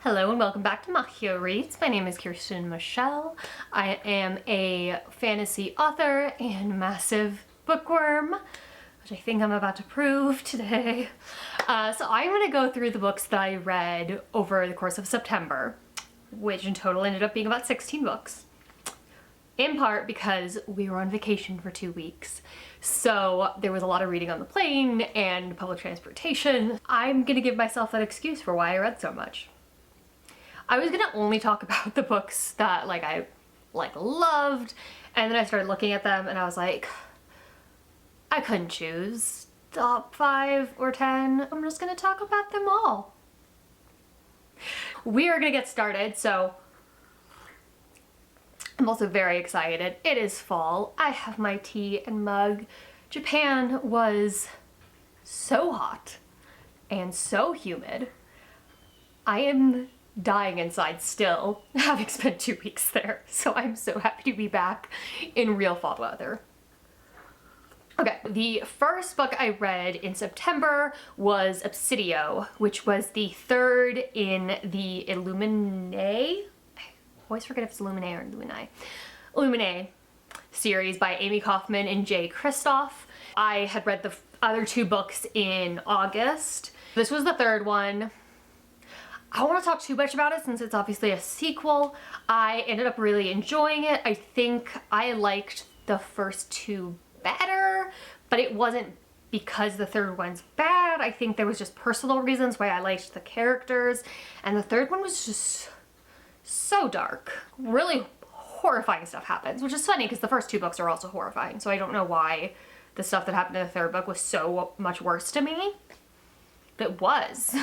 Hello and welcome back to Machio Reads. My name is Kiersten Michele. I am a fantasy author and massive bookworm, which I think I'm about to prove today. So I'm going to go through the books that I read over the course of September, which in total ended up being about 16 books. In part because we were on vacation for 2 weeks. So there was a lot of reading on the plane and public transportation. I'm going to give myself that excuse for why I read so much. I was gonna only talk about the books that I loved, and then I started looking at them and I was like, I couldn't choose top 5 or 10. I'm just gonna talk about them all. We are gonna get started, so I'm also very excited. It is fall. I have my tea and mug. Japan was so hot and so humid. I am dying inside still, having spent 2 weeks there. So I'm so happy to be back in real fall weather. Okay, the first book I read in September was Obsidio, which was the third in the Illuminae? I always forget if it's Illuminae or Illumini. Illuminae series by Amie Kaufman and Kristoff. I had read the other 2 books in August. This was the third one. I don't want to talk too much about it since it's obviously a sequel. I ended up really enjoying it. I think I liked the first 2 better, but it wasn't because the third one's bad. I think there was just personal reasons why I liked the characters, and the third one was just so dark. Really horrifying stuff happens, which is funny because the first 2 books are also horrifying, so I don't know why the stuff that happened in the third book was so much worse to me. But it was.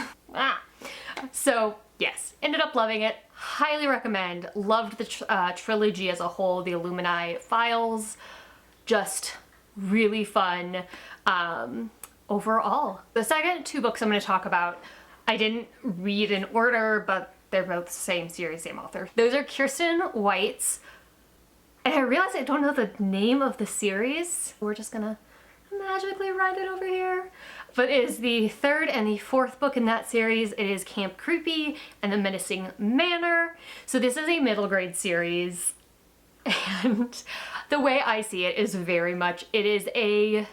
So yes, ended up loving it. Highly recommend. Loved the trilogy as a whole. The Illumini files, just really fun overall. The second 2 books I'm going to talk about, I didn't read in order, but they're both the same series, same author. Those are Kiersten White's, and I realized I don't know the name of the series. We're just gonna magically write it over here. But it is the third and the 4th book in that series. It is Camp Creepy and the Menacing Manor. So this is a middle grade series, and the way I see it is very much, it's a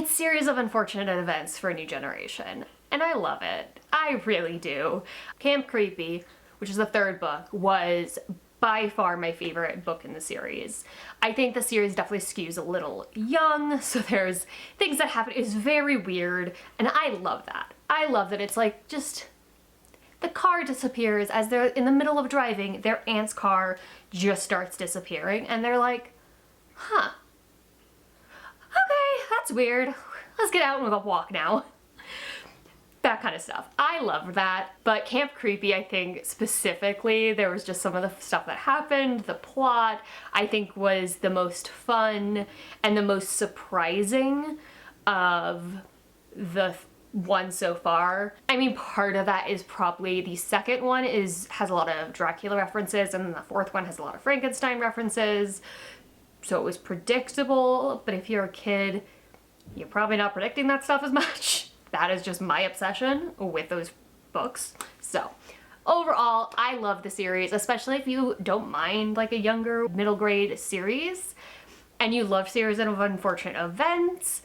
series of unfortunate events for a new generation. And I love it. I really do. Camp Creepy, which is the 3rd book, was by far my favorite book in the series. I think the series definitely skews a little young, so there's things that happen. It's very weird, and I love that. I love that it's like just the car disappears as they're in the middle of driving. Their aunt's car just starts disappearing, and they're like, huh, okay, that's weird. Let's get out and we'll go walk now. That kind of stuff. I love that. But Camp Creepy, I think specifically, there was just some of the stuff that happened, the plot, I think was the most fun and the most surprising of the one so far. I mean, part of that is probably the second one has a lot of Dracula references, and then the 4th one has a lot of Frankenstein references. So it was predictable, but if you're a kid, you're probably not predicting that stuff as much. That is just my obsession with those books. So overall, I love the series, especially if you don't mind like a younger middle grade series and you love series of unfortunate events.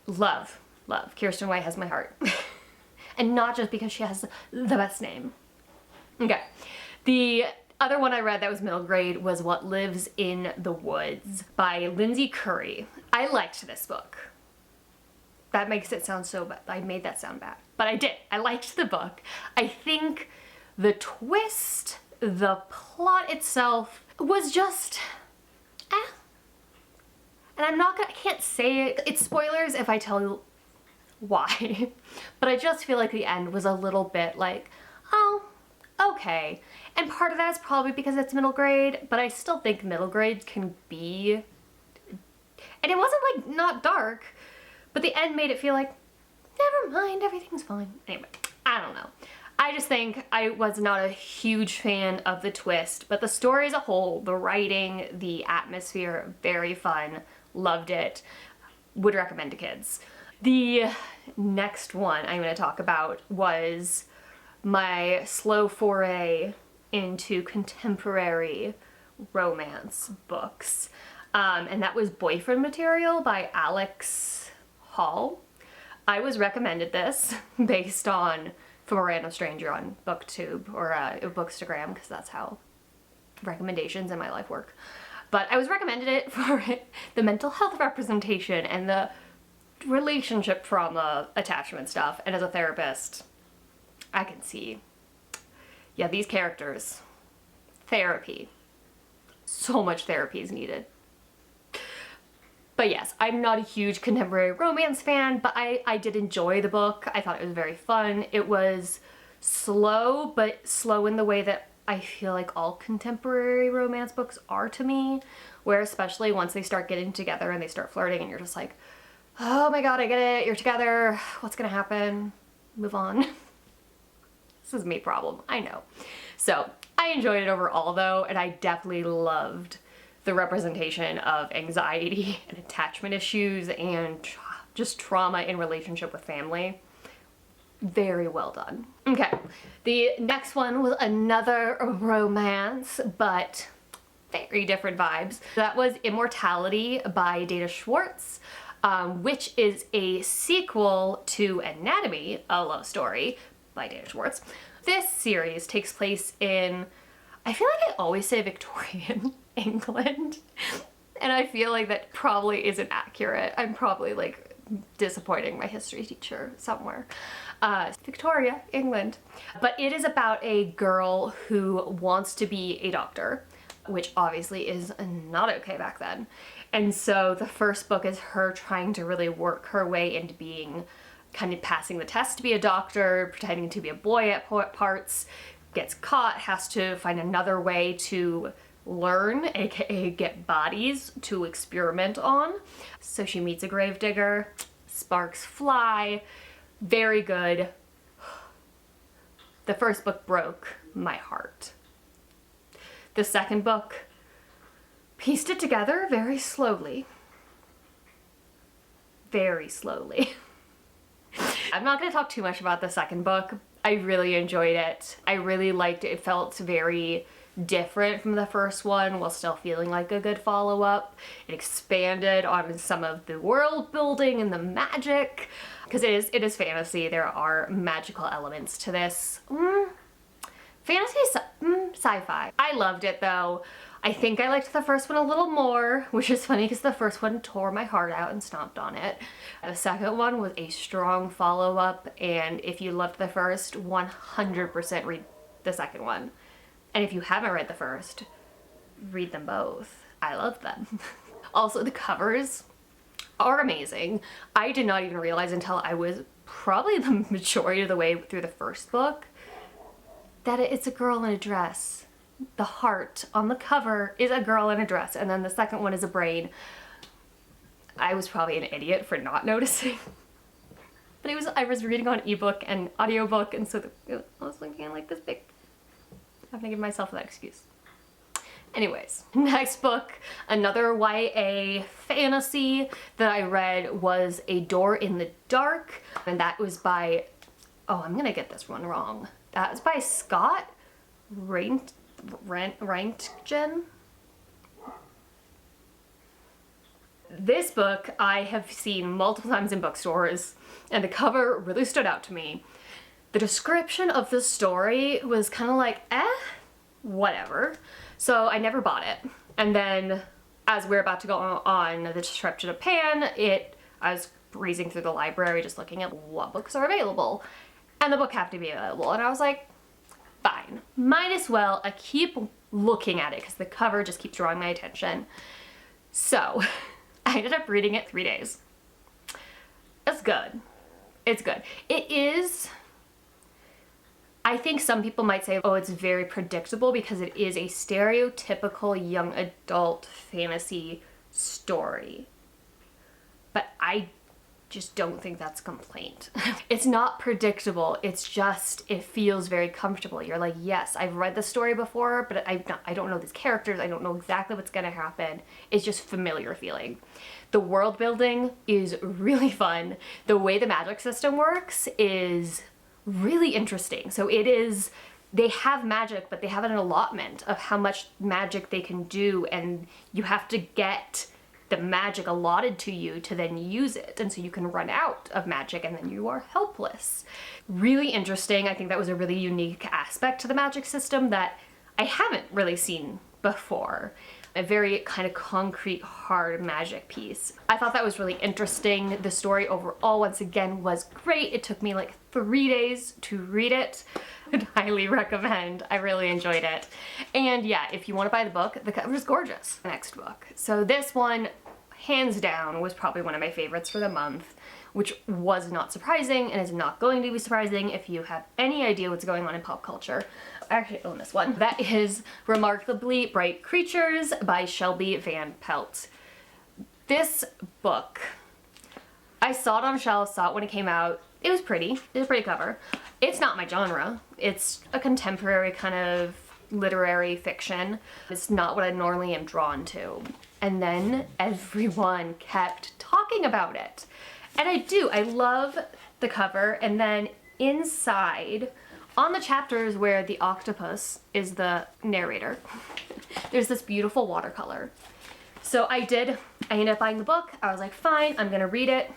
Love. Kiersten White has my heart. And not just because she has the best name. Okay. The other one I read that was middle grade was What Lives in the Woods by Lindsay Currie. I liked this book. That makes it sound so bad. I made that sound bad. But I did. I liked the book. I think the twist, the plot itself was just, And I can't say it. It's spoilers if I tell you why. But I just feel like the end was a little bit like, oh, okay. And part of that is probably because it's middle grade, but I still think middle grade can be, and it wasn't like not dark, but the end made it feel like, never mind, everything's fine. Anyway, I don't know. I just think I was not a huge fan of the twist, but the story as a whole, the writing, the atmosphere, very fun. Loved it. Would recommend to kids. The next one I'm going to talk about was my slow foray into contemporary romance books. And that was Boyfriend Material by Alex Hall. I was recommended this based on From a Random Stranger on BookTube or Bookstagram, because that's how recommendations in my life work. But I was recommended it for the mental health representation and the relationship trauma attachment stuff. And as a therapist, I can see, yeah, these characters, therapy. So much therapy is needed. But yes, I'm not a huge contemporary romance fan, but I did enjoy the book. I thought it was very fun. It was slow, but slow in the way that I feel like all contemporary romance books are to me, where especially once they start getting together and they start flirting and you're just like, oh my god, I get it, you're together, what's gonna happen? Move on. This is me problem, I know. So I enjoyed it overall though, and I definitely loved the representation of anxiety and attachment issues and just trauma in relationship with family. Very well done. Okay, the next one was another romance, but very different vibes. That was Immortality by Dana Schwartz, which is a sequel to Anatomy, a love story by Dana Schwartz. This series takes place in, I feel like I always say Victorian England, and I feel like that probably isn't accurate. I'm probably like disappointing my history teacher somewhere. Victoria, England. But it is about a girl who wants to be a doctor, which obviously is not okay back then. And so the first book is her trying to really work her way into being, kind of passing the test to be a doctor, pretending to be a boy at parts, gets caught, has to find another way to learn, aka get bodies to experiment on. So she meets a gravedigger, sparks fly, very good. The first book broke my heart. The second book pieced it together very slowly. Very slowly. I'm not going to talk too much about the second book. I really enjoyed it. I really liked it. It felt very different from the first one while still feeling like a good follow-up. It expanded on some of the world building and the magic, because it is fantasy. There are magical elements to this. Fantasy, sci-fi. I loved it though. I think I liked the first one a little more, which is funny because the first one tore my heart out and stomped on it. The second one was a strong follow-up, and if you loved the first, 100% read the second one. And if you haven't read the first, read them both. I love them. Also, the covers are amazing. I did not even realize until I was probably the majority of the way through the first book that it's a girl in a dress. The heart on the cover is a girl in a dress, and then the second one is a brain. I was probably an idiot for not noticing. But I was reading on ebook and audiobook, and so I was looking at like this big. I'm gonna give myself that excuse. Anyways, next book, another YA fantasy that I read was A Door in the Dark, and that was by, oh, I'm gonna get this one wrong. That was by Scott Reintgen. This book I have seen multiple times in bookstores, and the cover really stood out to me. The description of the story was kind of like, whatever. So I never bought it. And then as we're about to go on the trip to Japan, I was breezing through the library just looking at what books are available. And the book happened to be available. And I was like, fine. Might as well. I keep looking at it because the cover just keeps drawing my attention. So I ended up reading it 3 days. It's good. It's good. It is... I think some people might say, oh, it's very predictable because it is a stereotypical young adult fantasy story. But I just don't think that's a complaint. It's not predictable. It's just, it feels very comfortable. You're like, yes, I've read the story before, but I don't know these characters. I don't know exactly what's gonna happen. It's just familiar feeling. The world building is really fun. The way the magic system works is really interesting. So it is, they have magic, but they have an allotment of how much magic they can do, and you have to get the magic allotted to you to then use it. And so you can run out of magic and then you are helpless. Really interesting. I think that was a really unique aspect to the magic system that I haven't really seen before. A very kind of concrete, hard magic piece. I thought that was really interesting. The story overall, once again, was great. It took me like 3 days to read it. I'd highly recommend. I really enjoyed it. And yeah, if you want to buy the book, the cover is gorgeous. The next book. So this one, hands down, was probably one of my favorites for the month, which was not surprising and is not going to be surprising if you have any idea what's going on in pop culture. I actually own this one. That is Remarkably Bright Creatures by Shelby Van Pelt. This book, I saw it on shelves, saw it when it came out. It was pretty. It was a pretty cover. It's not my genre. It's a contemporary kind of literary fiction. It's not what I normally am drawn to. And then everyone kept talking about it. And I do. I love the cover. And then inside, on the chapters where the octopus is the narrator, there's this beautiful watercolor. So I ended up buying the book. I was like, fine, I'm gonna read it.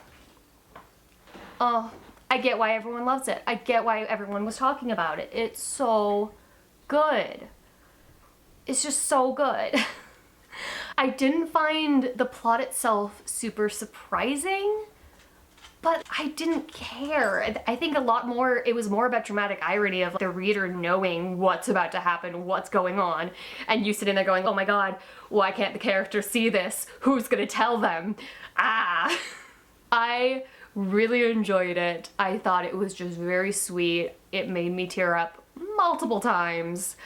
Oh, I get why everyone loves it. I get why everyone was talking about it. It's so good. It's just so good. I didn't find the plot itself super surprising, but I didn't care. I think it was more about dramatic irony of the reader knowing what's about to happen, what's going on, and you sitting there going, oh my god, why can't the characters see this? Who's gonna tell them? Ah. I really enjoyed it. I thought it was just very sweet. It made me tear up multiple times.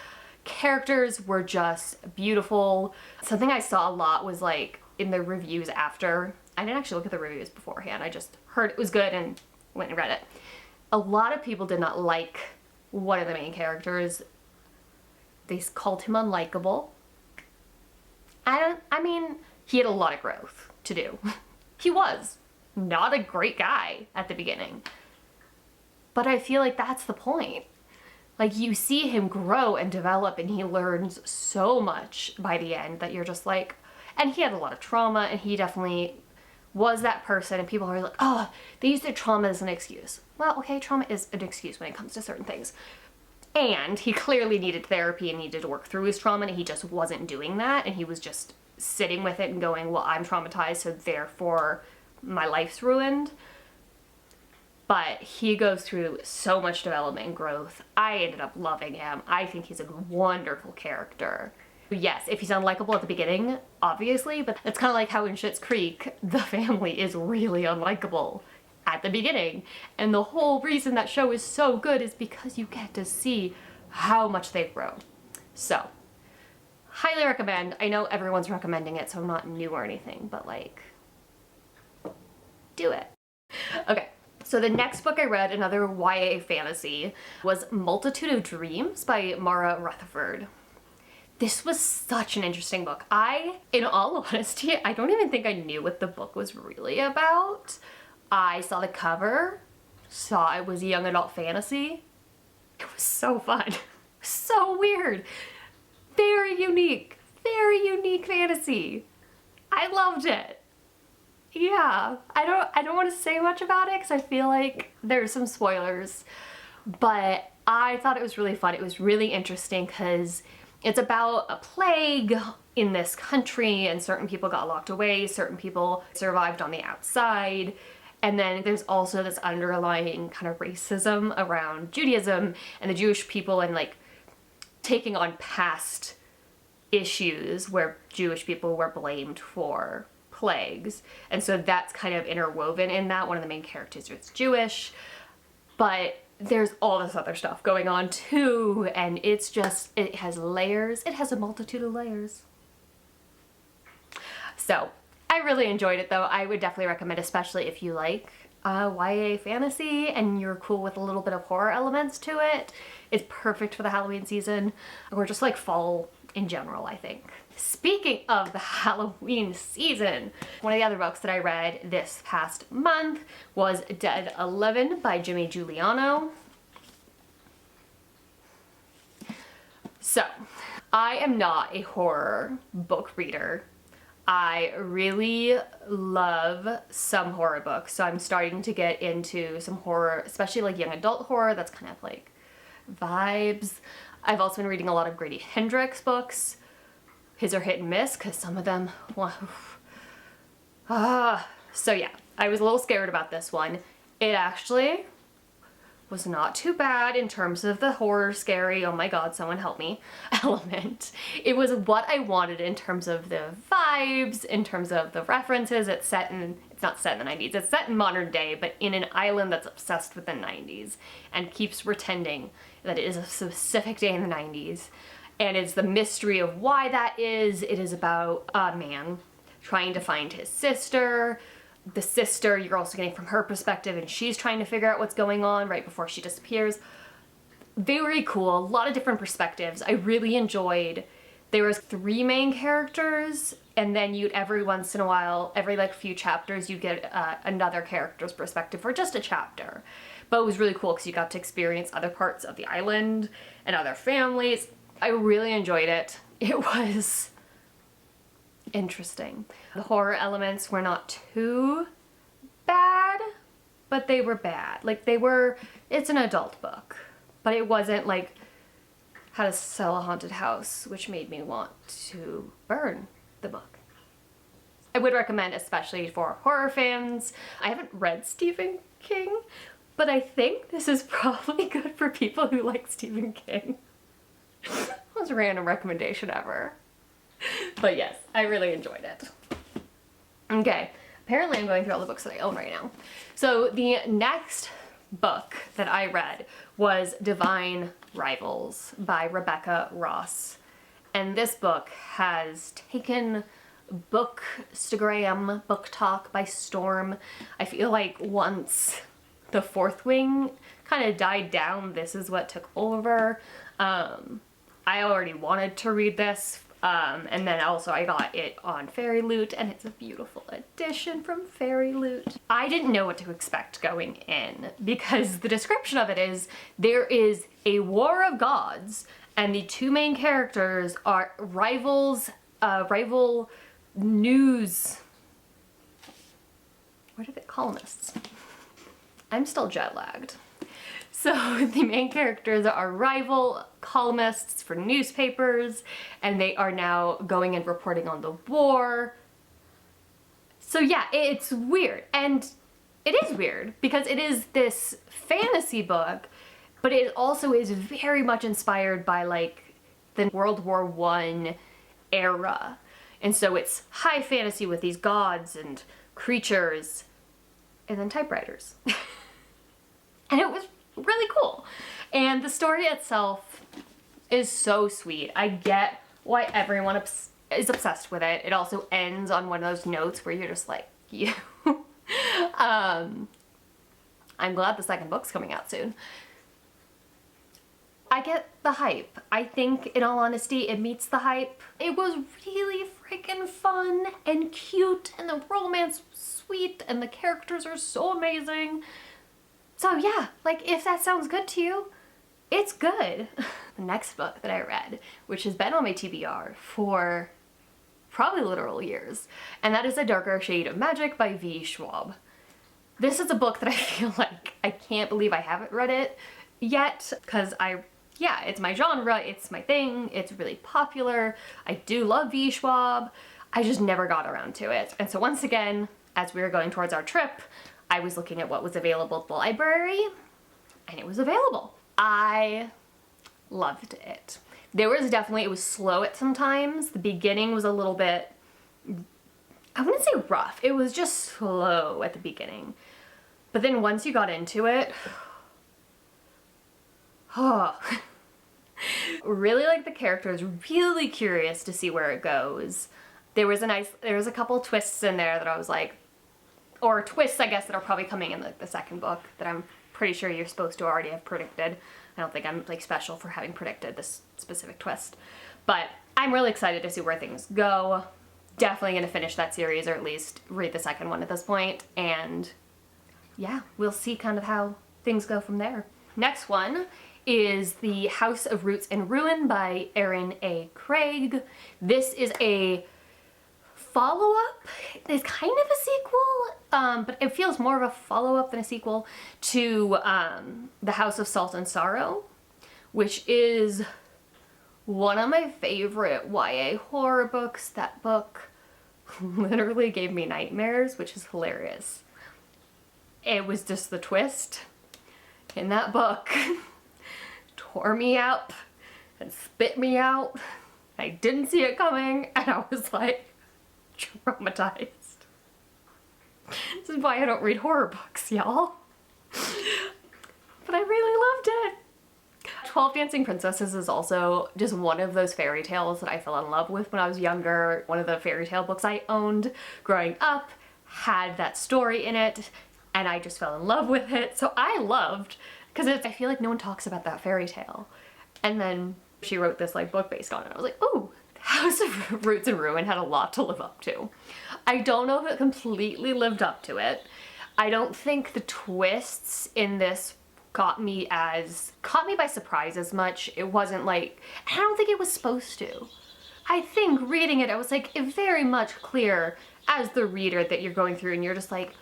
Characters were just beautiful. Something I saw a lot was like in the reviews after. I didn't actually look at the reviews beforehand. I just heard it was good and went and read it. A lot of people did not like one of the main characters. They called him unlikable. I mean, he had a lot of growth to do. He was not a great guy at the beginning. But I feel like that's the point. Like, you see him grow and develop, and he learns so much by the end that you're just like, and he had a lot of trauma, and he definitely was that person, and people are like, oh, they use their trauma as an excuse. Well, okay, trauma is an excuse when it comes to certain things. And he clearly needed therapy and needed to work through his trauma, and he just wasn't doing that, and he was just sitting with it and going, well, I'm traumatized, so therefore my life's ruined. But he goes through so much development and growth. I ended up loving him. I think he's a wonderful character. Yes, if he's unlikable at the beginning, obviously, but it's kind of like how in Schitt's Creek, the family is really unlikable at the beginning. And the whole reason that show is so good is because you get to see how much they grow. So, highly recommend. I know everyone's recommending it, so I'm not new or anything, but like, do it. Okay. So the next book I read, another YA fantasy, was Multitude of Dreams by Mara Rutherford. This was such an interesting book. In all honesty, I don't even think I knew what the book was really about. I saw the cover, saw it was a young adult fantasy. It was so fun. So weird. Very unique fantasy. I loved it. Yeah, I don't want to say much about it because I feel like there's some spoilers, but I thought it was really fun. It was really interesting because it's about a plague in this country, and certain people got locked away, certain people survived on the outside, and then there's also this underlying kind of racism around Judaism and the Jewish people, and like taking on past issues where Jewish people were blamed for plagues. And so that's kind of interwoven in that. One of the main characters is Jewish, but there's all this other stuff going on too, and it's just, it has layers. It has a multitude of layers. So I really enjoyed it though. I would definitely recommend, especially if you like YA fantasy and you're cool with a little bit of horror elements to it. It's perfect for the Halloween season, or just like fall in general, I think. Speaking of the Halloween season, one of the other books that I read this past month was Dead 11 by Jimmy Juliano. So, I am not a horror book reader. I really love some horror books, so I'm starting to get into some horror, especially like young adult horror. That's kind of like vibes. I've also been reading a lot of Grady Hendrix books. His are hit and miss, because some of them, so yeah, I was a little scared about this one. It actually was not too bad in terms of the horror scary, oh my god, someone help me, element. It was what I wanted in terms of the vibes, in terms of the references. It's not set in the 90s, it's set in modern day, but in an island that's obsessed with the 90s and keeps pretending that it is a specific day in the 90s. And it's the mystery of why that is. It is about a man trying to find his sister. The sister, you're also getting from her perspective, and she's trying to figure out what's going on right before she disappears. Very cool, a lot of different perspectives. I really enjoyed. There was 3 main characters, and then you'd every once in a while, every like few chapters, you get another character's perspective for just a chapter. But it was really cool because you got to experience other parts of the island and other families. I really enjoyed it. It was interesting. The horror elements were not too bad, but they were bad. Like it's an adult book, but it wasn't like How to Sell a Haunted House, which made me want to burn the book. I would recommend, especially for horror fans. I haven't read Stephen King, but I think this is probably good for people who like Stephen King. Most random recommendation ever. But yes, I really enjoyed it. Okay, apparently I'm going through all the books that I own right now. So the next book that I read was Divine Rivals by Rebecca Ross. And this book has taken Bookstagram, Book Talk by storm. I feel like once the Fourth Wing kind of died down, this is what took over. I already wanted to read this, and then also I got it on Fairy Loot, and it's a beautiful edition from Fairy Loot. I didn't know what to expect going in, because the description of it is, there is a war of gods, and the 2 main characters are rival news, what are they, columnists? I'm still jet lagged. So the main characters are rival columnists for newspapers, and they are now going and reporting on the war. So yeah, it's weird. And it is weird because it is this fantasy book, but it also is very much inspired by like the World War I era. And so it's high fantasy with these gods and creatures and then typewriters. And it was really cool. And the story itself is so sweet. I get why everyone is obsessed with it. It also ends on one of those notes where you're just like, you. I'm glad the second book's coming out soon. I get the hype. I think, in all honesty, it meets the hype. It was really freaking fun and cute, and the romance was sweet, and the characters are so amazing. So yeah, like if that sounds good to you, it's good. The next book that I read, which has been on my TBR for probably literal years, and that is A Darker Shade of Magic by V. Schwab. This is a book that I feel like I can't believe I haven't read it yet, because yeah, it's my genre, it's my thing, it's really popular. I do love V. Schwab. I just never got around to it. And so once again, as we were going towards our trip, I was looking at what was available at the library, and it was available. I loved it. There was definitely, it was slow at some times. The beginning was a little bit, I wouldn't say rough, it was just slow at the beginning. But then once you got into it, oh, really like the characters, really curious to see where it goes. There was a couple twists in there that I was like, or twists, I guess, that are probably coming in like the second book that I'm pretty sure you're supposed to already have predicted. I don't think I'm like special for having predicted this specific twist, but I'm really excited to see where things go. Definitely gonna finish that series, or at least read the second one at this point, and yeah, we'll see kind of how things go from there. Next one is The House of Roots and Ruin by Erin A. Craig. This is a follow-up. It's kind of a sequel, but it feels more of a follow-up than a sequel to The House of Salt and Sorrow, which is one of my favorite YA horror books. That book literally gave me nightmares, which is hilarious. It was just the twist in that book tore me up and spit me out. I didn't see it coming, and I was like traumatized. This is why I don't read horror books, y'all. But I really loved it. 12 Dancing Princesses is also just one of those fairy tales that I fell in love with when I was younger. One of the fairy tale books I owned growing up had that story in it, and I just fell in love with it. So I loved, because I feel like no one talks about that fairy tale. And then she wrote this like book based on it. I was like, ooh, House of Roots and Ruin had a lot to live up to. I don't know if it completely lived up to it. I don't think the twists in this caught me by surprise as much. It wasn't like, I don't think it was supposed to. I think reading it, I was like, it very much clear as the reader that you're going through and you're just like,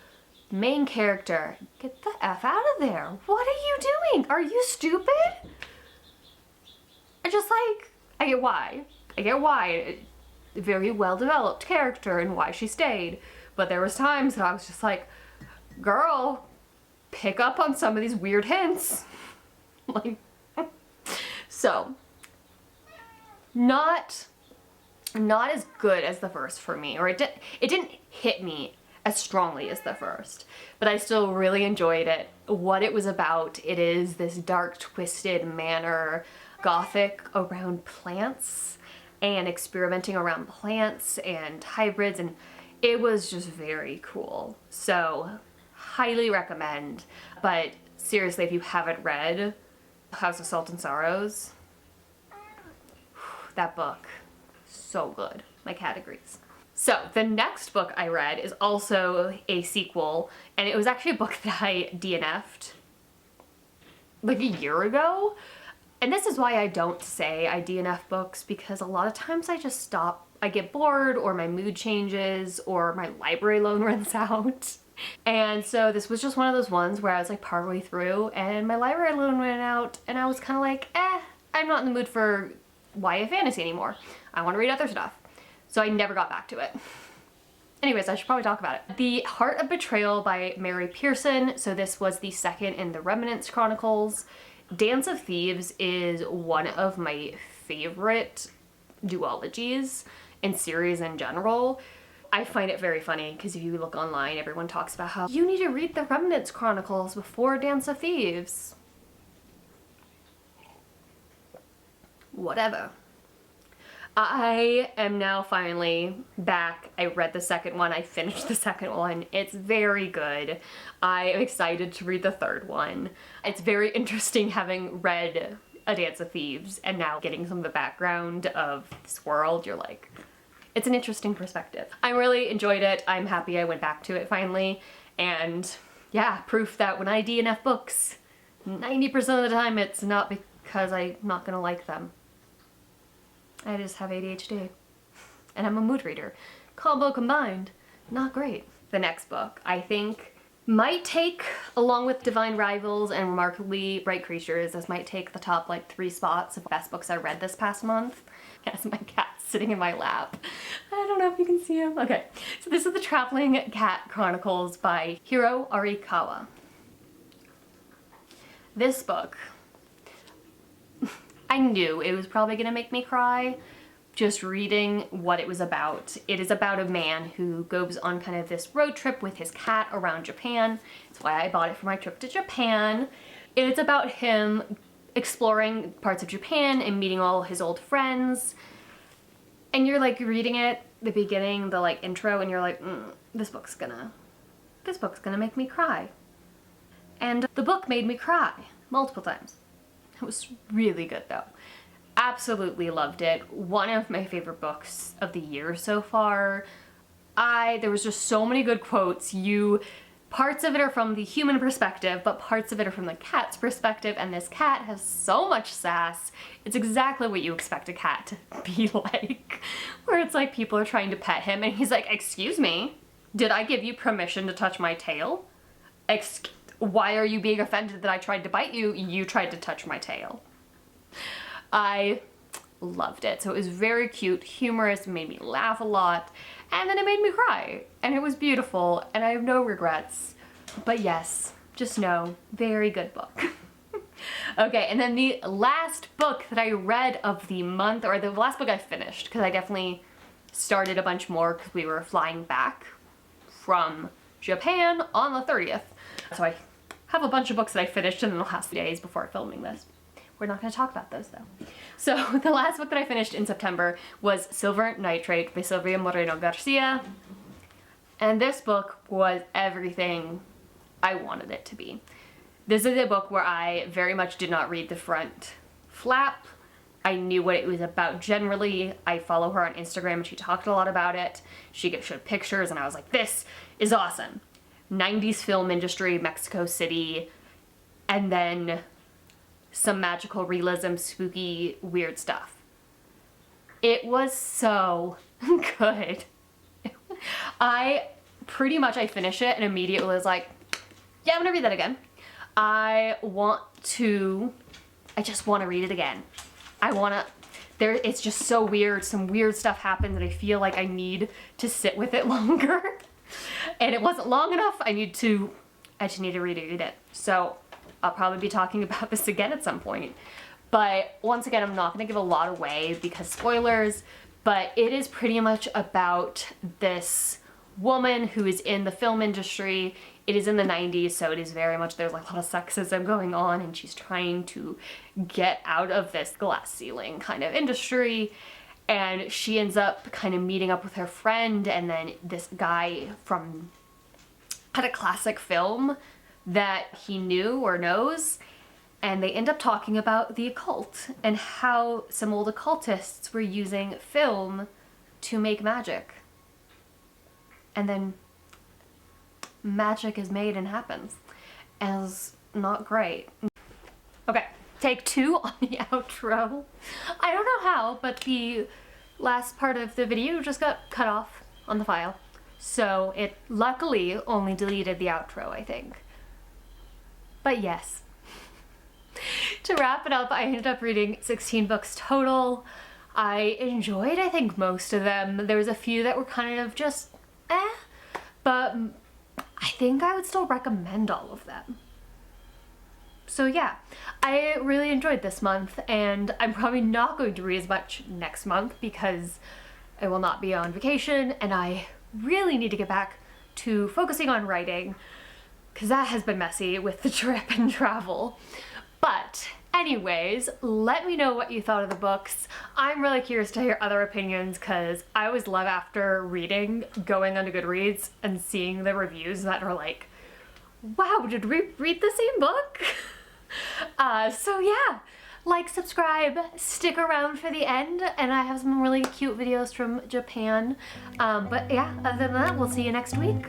main character, get the F out of there. What are you doing? Are you stupid? I just like, I get why. Very well developed character and why she stayed. But there was times that I was just like, girl, pick up on some of these weird hints. Like, so, not as good as the first for me, or it didn't hit me as strongly as the first, but I still really enjoyed it. What it was about, it is this dark, twisted manor, gothic around plants and experimenting around plants and hybrids, and it was just very cool. So highly recommend. But seriously, if you haven't read House of Salt and Sorrows, that book, so good. My cat agrees. So the next book I read is also a sequel, and it was actually a book that I DNF'd like a year ago. And this is why I don't say I DNF books, because a lot of times I just stop. I get bored, or my mood changes, or my library loan runs out. And so this was just one of those ones where I was like partway through and my library loan ran out, and I was kind of like, I'm not in the mood for YA fantasy anymore. I want to read other stuff. So I never got back to it. Anyways, I should probably talk about it. The Heart of Betrayal by Mary Pearson. So this was the second in the Remnants Chronicles. Dance of Thieves is one of my favorite duologies in series in general. I find it very funny because if you look online, everyone talks about how you need to read the Remnants Chronicles before Dance of Thieves. Whatever. I am now finally back. I read the second one. I finished the second one. It's very good. I am excited to read the third one. It's very interesting having read A Dance of Thieves and now getting some of the background of this world. You're like, it's an interesting perspective. I really enjoyed it. I'm happy I went back to it finally. And yeah, proof that when I DNF books, 90% of the time it's not because I'm not gonna like them. I just have ADHD. And I'm a mood reader. Combo combined, not great. The next book, I think, might take, along with Divine Rivals and Remarkably Bright Creatures, this might take the top like 3 spots of best books I read this past month. Yes, my cat's sitting in my lap. I don't know if you can see him. Okay, so this is the Traveling Cat Chronicles by Hiro Arikawa. This book, I knew it was probably gonna make me cry just reading what it was about. It is about a man who goes on kind of this road trip with his cat around Japan. That's why I bought it for my trip to Japan. It's about him exploring parts of Japan and meeting all his old friends. And you're like reading it, the beginning, the like intro, and you're like, this book's gonna make me cry. And the book made me cry multiple times. It was really good though. Absolutely loved it. One of my favorite books of the year so far. There was just so many good quotes. You parts of it are from the human perspective, but parts of it are from the cat's perspective, and this cat has so much sass. It's exactly what you expect a cat to be like, where it's like people are trying to pet him and he's like, excuse me, did I give you permission to touch my tail? Why are you being offended that I tried to bite you? You tried to touch my tail. I loved it. So it was very cute, humorous, made me laugh a lot, and then it made me cry, and it was beautiful, and I have no regrets. But yes, just know, very good book. Okay, and then the last book that I read of the month, or the last book I finished, because I definitely started a bunch more because we were flying back from Japan on the 30th. So I have a bunch of books that I finished in the last few days before filming this. We're not going to talk about those though. So the last book that I finished in September was Silver Nitrate by Silvia Morena-Garcia. And this book was everything I wanted it to be. This is a book where I very much did not read the front flap. I knew what it was about generally. I follow her on Instagram and she talked a lot about it. She showed pictures and I was like, this is awesome. 90s film industry, Mexico City, and then some magical realism, spooky, weird stuff. It was so good. I finished it and immediately was like, yeah, I'm gonna read that again. I just want to read it again. It's just so weird. Some weird stuff happened that I feel like I need to sit with it longer. And it wasn't long enough. I just need to reread it. So I'll probably be talking about this again at some point. But once again, I'm not going to give a lot away because spoilers, but it is pretty much about this woman who is in the film industry. It is in the 90s, so it is very much, there's like a lot of sexism going on, and she's trying to get out of this glass ceiling kind of industry. And she ends up kind of meeting up with her friend, and then this guy had a classic film that he knew or knows, and they end up talking about the occult and how some old occultists were using film to make magic. And then magic is made and happens. And it's not great. Okay, take 2 on the outro. I don't know how, but the last part of the video just got cut off on the file. So it luckily only deleted the outro, I think. But yes. To wrap it up, I ended up reading 16 books total. I enjoyed, I think, most of them. There was a few that were kind of just but I think I would still recommend all of them. So yeah, I really enjoyed this month, and I'm probably not going to read as much next month because I will not be on vacation, and I really need to get back to focusing on writing because that has been messy with the trip and travel. But anyways, let me know what you thought of the books. I'm really curious to hear other opinions because I always love, after reading, going onto Goodreads and seeing the reviews that are like, wow, did we read the same book? So yeah, like, subscribe, stick around for the end, and I have some really cute videos from Japan. But yeah, other than that, we'll see you next week.